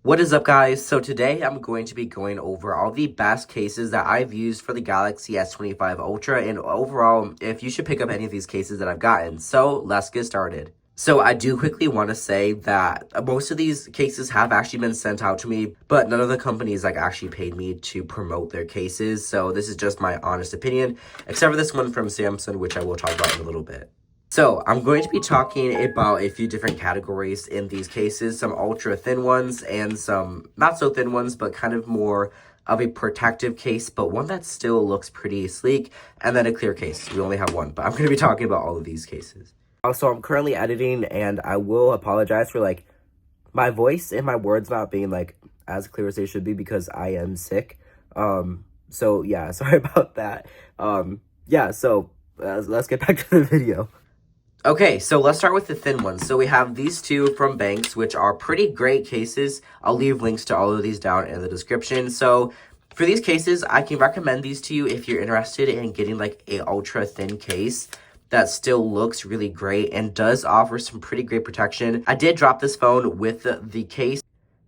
What is up, guys? So today I'm going to be going over all the best cases that I've used for the Galaxy S25 Ultra and overall if you should pick up any of these cases that I've gotten. So let's get started. So I do quickly want to say that most of these cases have actually been sent out to me, but none of the companies actually paid me to promote their cases. So this is just my honest opinion, except for this one from Samsung, which I will talk about in a little bit. So I'm going to be talking about a few different categories in these cases, some ultra thin ones and some not so thin ones, but kind of more of a protective case, but one that still looks pretty sleek, and then a clear case. We only have one, but I'm going to be talking about all of these cases. Also, I'm currently editing, and I will apologize for my voice and my words not being as clear as they should be because I am sick. So yeah, sorry about that. So let's get back to the video. Okay, so let's start with the thin ones. So we have these two from Banks, which are pretty great cases. I'll leave links to all of these down in the description. So for these cases, I can recommend these to you if you're interested in getting a ultra thin case that still looks really great and does offer some pretty great protection. I did drop this phone with the case,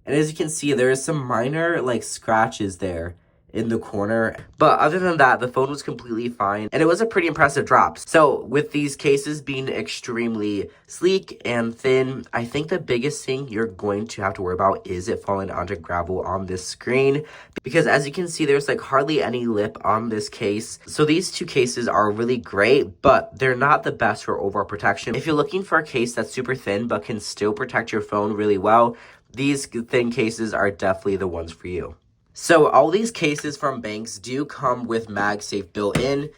and as you can see, there is some minor scratches there in the corner, but other than that, the phone was completely fine, and it was a pretty impressive drop. So with these cases being extremely sleek and thin, I think the biggest thing you're going to have to worry about is it falling onto gravel on this screen, because as you can see, there's hardly any lip on this case. So these two cases are really great, but they're not the best for overall protection. If you're looking for a case that's super thin but can still protect your phone really well, these thin cases are definitely the ones for you. So all these cases from Banks do come with MagSafe built in,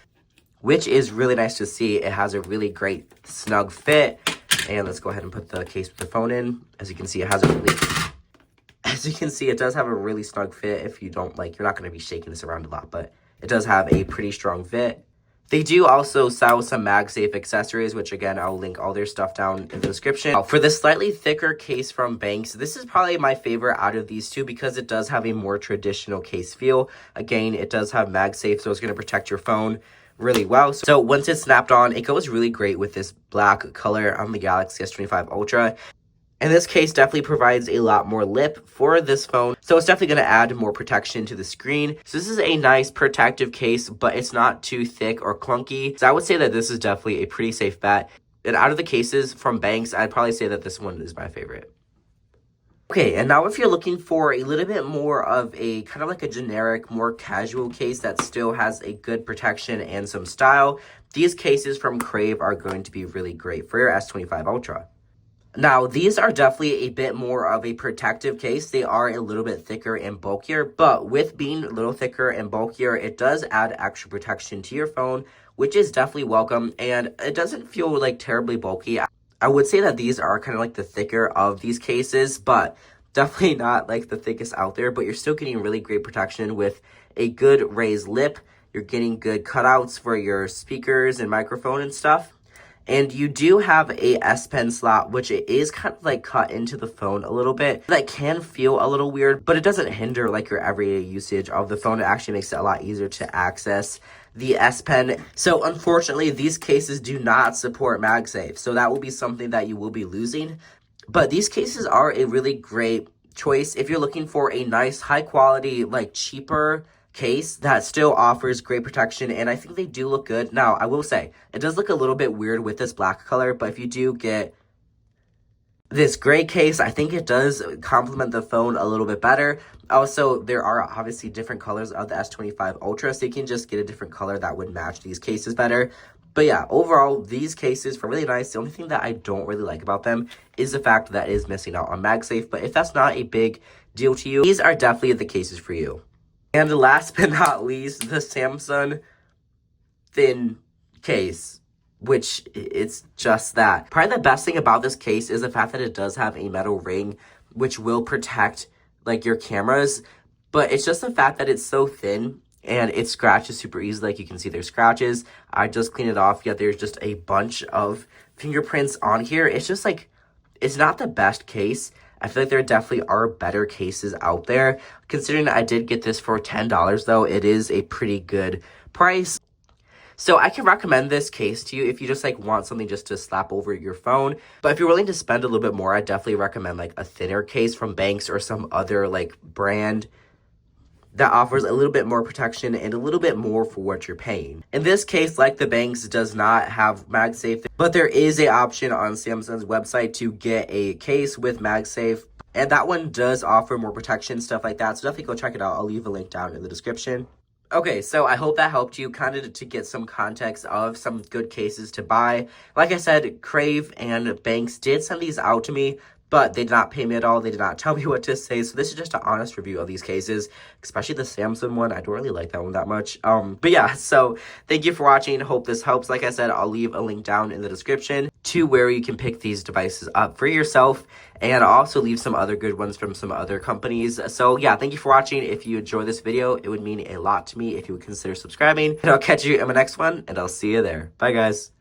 which is really nice to see. It has a really great snug fit. And let's go ahead and put the case with the phone in. As you can see, it does have a really snug fit. If you don't you're not going to be shaking this around a lot, but it does have a pretty strong fit. They do also sell some MagSafe accessories, which again, I'll link all their stuff down in the description. For the slightly thicker case from Banks, this is probably my favorite out of these two because it does have a more traditional case feel. Again, it does have MagSafe, so it's going to protect your phone really well. So once it's snapped on, it goes really great with this black color on the Galaxy S25 Ultra. And this case definitely provides a lot more lip for this phone, so it's definitely going to add more protection to the screen. So this is a nice protective case, but it's not too thick or clunky. So I would say that this is definitely a pretty safe bet. And out of the cases from Banks, I'd probably say that this one is my favorite. Okay, and now if you're looking for a little bit more of a kind of a generic, more casual case that still has a good protection and some style, these cases from CRAVE are going to be really great for your S25 Ultra. Now, these are definitely a bit more of a protective case. They are a little bit thicker and bulkier, but with being a little thicker and bulkier, it does add extra protection to your phone, which is definitely welcome, and it doesn't feel terribly bulky. I would say that these are kind of the thicker of these cases, but definitely not the thickest out there, but you're still getting really great protection with a good raised lip. You're getting good cutouts for your speakers and microphone and stuff. And you do have a S Pen slot, which it is kind of cut into the phone a little bit. That can feel a little weird, but it doesn't hinder your everyday usage of the phone. It actually makes it a lot easier to access the S Pen. So unfortunately, these cases do not support MagSafe. So that will be something that you will be losing. But these cases are a really great choice if you're looking for a nice, high quality, cheaper case that still offers great protection, and I think they do look good. Now, I will say, it does look a little bit weird with this black color, but if you do get this gray case, I think it does complement the phone a little bit better. Also, there are obviously different colors of the S25 Ultra, so you can just get a different color that would match these cases better. But yeah, overall, these cases are really nice. The only thing that I don't really like about them is the fact that it is missing out on MagSafe, but if that's not a big deal to you, these are definitely the cases for you. And last but not least, the Samsung thin case, which it's just that. Probably the best thing about this case is the fact that it does have a metal ring, which will protect your cameras, but it's just the fact that it's so thin and it scratches super easily. You can see there's scratches. I just cleaned it off, yet there's just a bunch of fingerprints on here. It's just it's not the best case. I feel there definitely are better cases out there. Considering I did get this for $10 though, it is a pretty good price. So I can recommend this case to you if you just like want something just to slap over your phone. But if you're willing to spend a little bit more, I definitely recommend like a thinner case from Banks or some other like brand that offers a little bit more protection and a little bit more for what you're paying. In this case, like the Banks does not have MagSafe, but there is an option on Samsung's website to get a case with MagSafe. And that one does offer more protection, stuff like that. So definitely go check it out. I'll leave a link down in the description. Okay, so I hope that helped you kind of to get some context of some good cases to buy. Like I said, Crave and Banks did send these out to me, but they did not pay me at all. They did not tell me what to say. So this is just an honest review of these cases, especially the Samsung one. I don't really like that one that much. But yeah, so thank you for watching. Hope this helps. Like I said, I'll leave a link down in the description to where you can pick these devices up for yourself, and I'll also leave some other good ones from some other companies. So yeah, thank you for watching. If you enjoyed this video, it would mean a lot to me if you would consider subscribing, and I'll catch you in my next one, and I'll see you there. Bye guys.